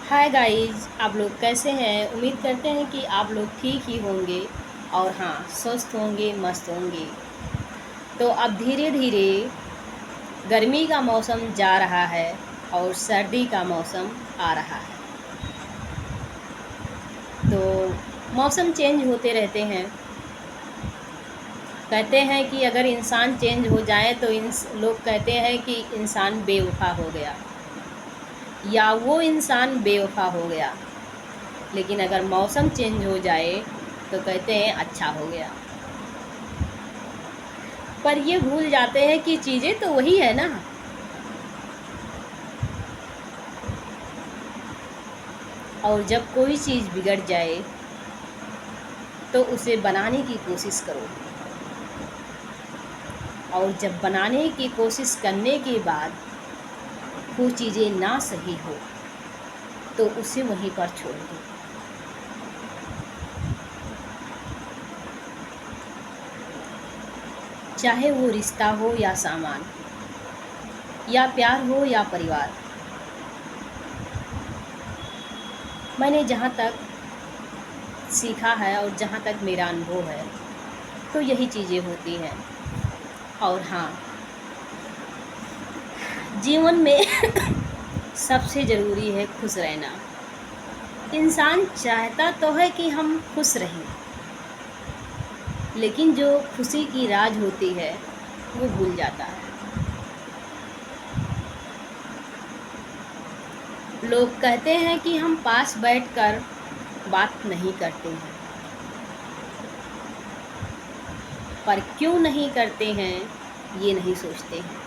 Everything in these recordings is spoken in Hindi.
हाय गाइस, आप लोग कैसे हैं। उम्मीद करते हैं कि आप लोग ठीक ही होंगे और हाँ, स्वस्थ होंगे, मस्त होंगे। तो अब धीरे धीरे गर्मी का मौसम जा रहा है और सर्दी का मौसम आ रहा है। तो मौसम चेंज होते रहते हैं। कहते हैं कि अगर इंसान चेंज हो जाए तो लोग कहते हैं कि इंसान बेवफा हो गया या वो इंसान बेवफा हो गया। लेकिन अगर मौसम चेंज हो जाए तो कहते हैं अच्छा हो गया। पर ये भूल जाते हैं कि चीज़ें तो वही है ना। और जब कोई चीज़ बिगड़ जाए तो उसे बनाने की कोशिश करो, और जब बनाने की कोशिश करने के बाद वो चीज़ें ना सही हो तो उसे वहीं पर छोड़ दो। चाहे वो रिश्ता हो या सामान, या प्यार हो या परिवार। मैंने जहाँ तक सीखा है और जहाँ तक मेरा अनुभव है तो यही चीज़ें होती हैं। और हाँ, जीवन में सबसे ज़रूरी है खुश रहना। इंसान चाहता तो है कि हम खुश रहें, लेकिन जो खुशी की राज होती है वो भूल जाता है। लोग कहते हैं कि हम पास बैठकर बात नहीं करते हैं, पर क्यों नहीं करते हैं ये नहीं सोचते हैं।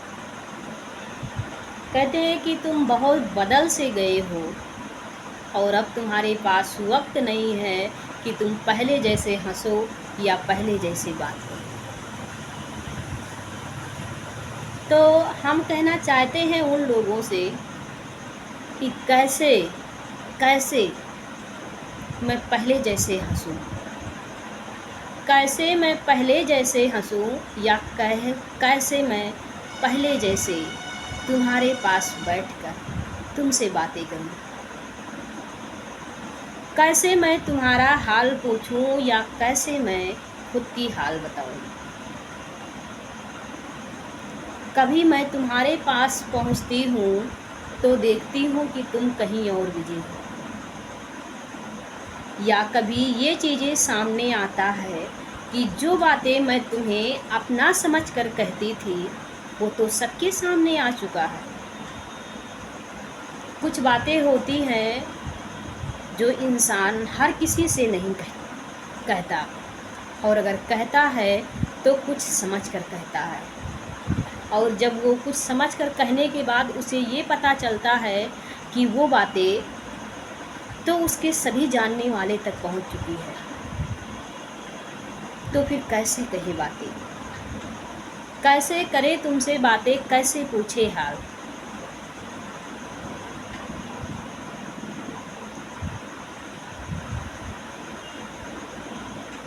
कहते हैं कि तुम बहुत बदल से गए हो और अब तुम्हारे पास वक्त नहीं है कि तुम पहले जैसे हंसो या पहले जैसे बात करो। तो हम कहना चाहते हैं उन लोगों से कि कैसे कैसे मैं पहले जैसे हंसूं, कैसे मैं पहले जैसे हंसूं, या कैसे मैं पहले जैसे तुम्हारे पास बैठकर तुमसे बातें करूं। कैसे मैं तुम्हारा हाल पूछूं या कैसे मैं खुद की हाल बताऊं। कभी मैं तुम्हारे पास पहुंचती हूँ तो देखती हूँ कि तुम कहीं और बिजी हो, या कभी ये चीज़ें सामने आता है कि जो बातें मैं तुम्हें अपना समझकर कहती थी वो तो सबके सामने आ चुका है। कुछ बातें होती हैं जो इंसान हर किसी से नहीं कहता, और अगर कहता है तो कुछ समझ कर कहता है। और जब वो कुछ समझ कर कहने के बाद उसे ये पता चलता है कि वो बातें तो उसके सभी जानने वाले तक पहुंच चुकी है, तो फिर कैसे कहे बातें, कैसे करे तुमसे बातें, कैसे पूछे हाल।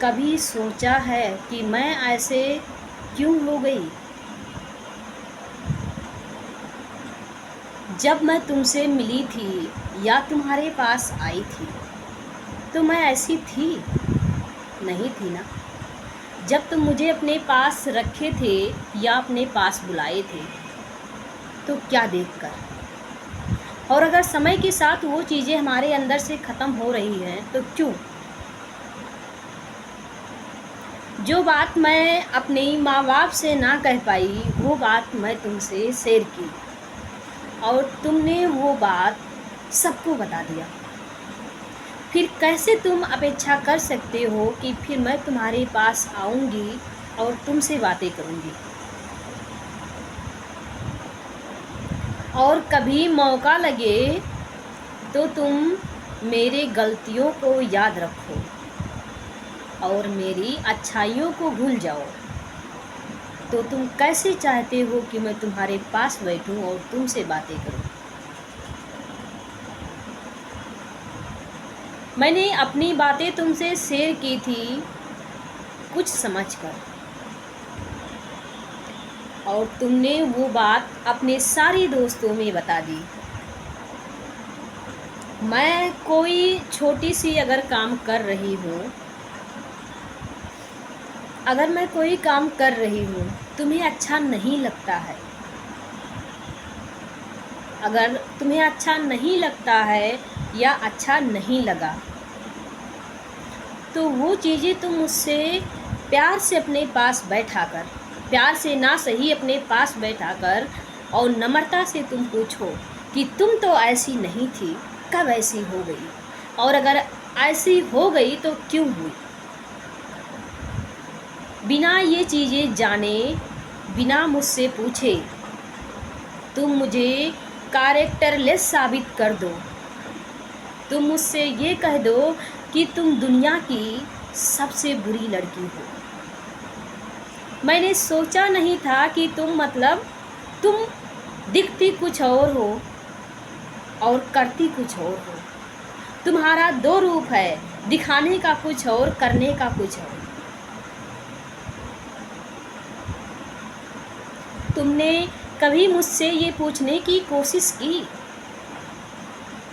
कभी सोचा है कि मैं ऐसे क्यों हो गई। जब मैं तुमसे मिली थी या तुम्हारे पास आई थी तो मैं ऐसी थी नहीं थी ना। जब तुम मुझे अपने पास रखे थे या अपने पास बुलाए थे तो क्या देखकर। और अगर समय के साथ वो चीज़ें हमारे अंदर से ख़त्म हो रही हैं तो क्यों। जो बात मैं अपने माँ बाप से ना कह पाई वो बात मैं तुमसे शेयर की, और तुमने वो बात सबको बता दिया। फिर कैसे तुम अपेक्षा कर सकते हो कि फिर मैं तुम्हारे पास आऊँगी और तुमसे बातें करूँगी। और कभी मौका लगे तो तुम मेरे गलतियों को याद रखो और मेरी अच्छाइयों को भूल जाओ। तो तुम कैसे चाहते हो कि मैं तुम्हारे पास बैठूं और तुमसे बातें करूं। मैंने अपनी बातें तुमसे शेयर की थी कुछ समझकर, और तुमने वो बात अपने सारे दोस्तों में बता दी। मैं कोई छोटी सी अगर काम कर रही हूँ, अगर मैं कोई काम कर रही हूँ, तुम्हें अच्छा नहीं लगता है, अगर तुम्हें अच्छा नहीं लगता है या अच्छा नहीं लगा, तो वो चीज़ें तुम मुझसे प्यार से अपने पास बैठाकर, प्यार से ना सही अपने पास बैठाकर और नम्रता से तुम पूछो कि तुम तो ऐसी नहीं थी, कब ऐसी हो गई, और अगर ऐसी हो गई तो क्यों हुई। बिना ये चीज़ें जाने, बिना मुझसे पूछे तुम मुझे कैरेक्टरलेस साबित कर दो, तुम मुझसे ये कह दो कि तुम दुनिया की सबसे बुरी लड़की हो। मैंने सोचा नहीं था कि तुम दिखती कुछ और हो और करती कुछ और हो। तुम्हारा दो रूप है, दिखाने का कुछ और, करने का कुछ और। तुमने कभी मुझसे ये पूछने की कोशिश की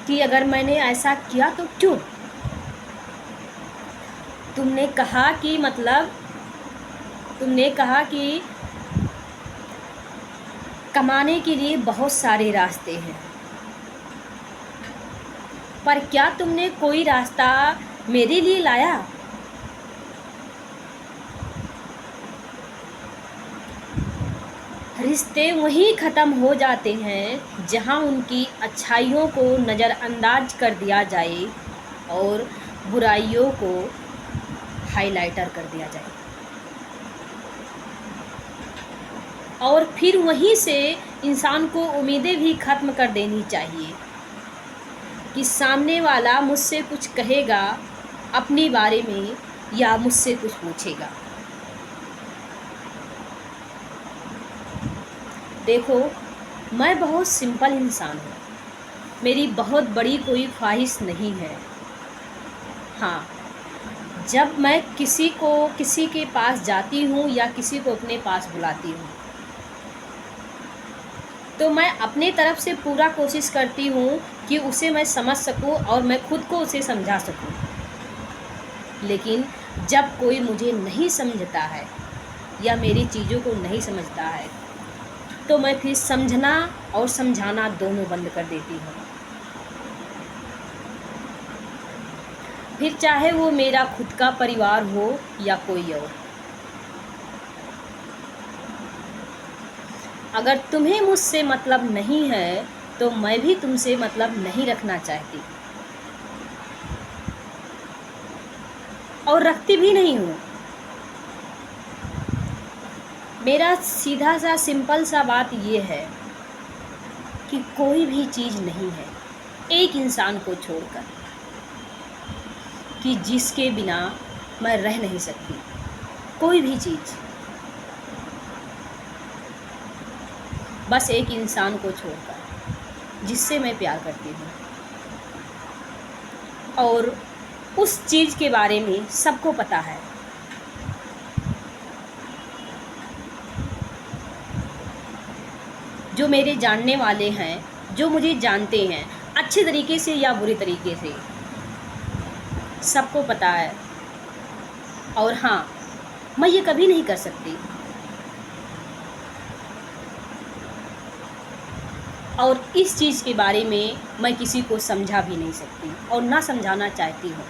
कि अगर मैंने ऐसा किया तो क्यों? तुमने कहा कि कमाने के लिए बहुत सारे रास्ते हैं, पर क्या तुमने कोई रास्ता मेरे लिए लाया? रिश्ते वहीं ख़त्म हो जाते हैं जहां उनकी अच्छाइयों को नज़रअंदाज कर दिया जाए और बुराइयों को हाइलाइटर कर दिया जाए। और फिर वहीं से इंसान को उम्मीदें भी ख़त्म कर देनी चाहिए कि सामने वाला मुझसे कुछ कहेगा अपने बारे में या मुझसे कुछ पूछेगा। देखो, मैं बहुत सिंपल इंसान हूँ, मेरी बहुत बड़ी कोई ख्वाहिश नहीं है। हाँ, जब मैं किसी के पास जाती हूँ या किसी को अपने पास बुलाती हूँ, तो मैं अपने तरफ से पूरा कोशिश करती हूँ कि उसे मैं समझ सकूँ और मैं खुद को उसे समझा सकूँ। लेकिन जब कोई मुझे नहीं समझता है या मेरी चीज़ों को नहीं समझता है, तो मैं फिर समझना और समझाना दोनों बंद कर देती हूँ। फिर चाहे वो मेरा खुद का परिवार हो या कोई और। अगर तुम्हें मुझसे मतलब नहीं है तो मैं भी तुमसे मतलब नहीं रखना चाहती और रखती भी नहीं हूँ। मेरा सीधा सा सिंपल सा बात ये है कि कोई भी चीज़ नहीं है एक इंसान को छोड़कर कि जिसके बिना मैं रह नहीं सकती। कोई भी चीज़, बस एक इंसान को छोड़कर जिससे मैं प्यार करती हूँ, और उस चीज़ के बारे में सबको पता है। जो मेरे जानने वाले हैं, जो मुझे जानते हैं अच्छे तरीके से या बुरे तरीके से, सबको पता है। और हाँ, मैं ये कभी नहीं कर सकती और इस चीज़ के बारे में मैं किसी को समझा भी नहीं सकती और ना समझाना चाहती हूँ,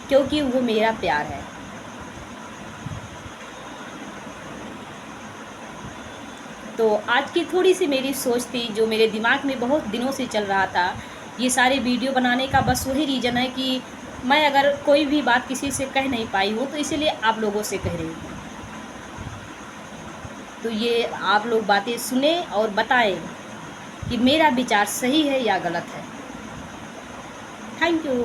क्योंकि वो मेरा प्यार है। तो आज की थोड़ी सी मेरी सोच थी जो मेरे दिमाग में बहुत दिनों से चल रहा था। ये सारे वीडियो बनाने का बस वही रीज़न है कि मैं अगर कोई भी बात किसी से कह नहीं पाई हूँ तो इसीलिए आप लोगों से कह रही हूँ। तो ये आप लोग बातें सुने और बताएं कि मेरा विचार सही है या गलत है। Thank you.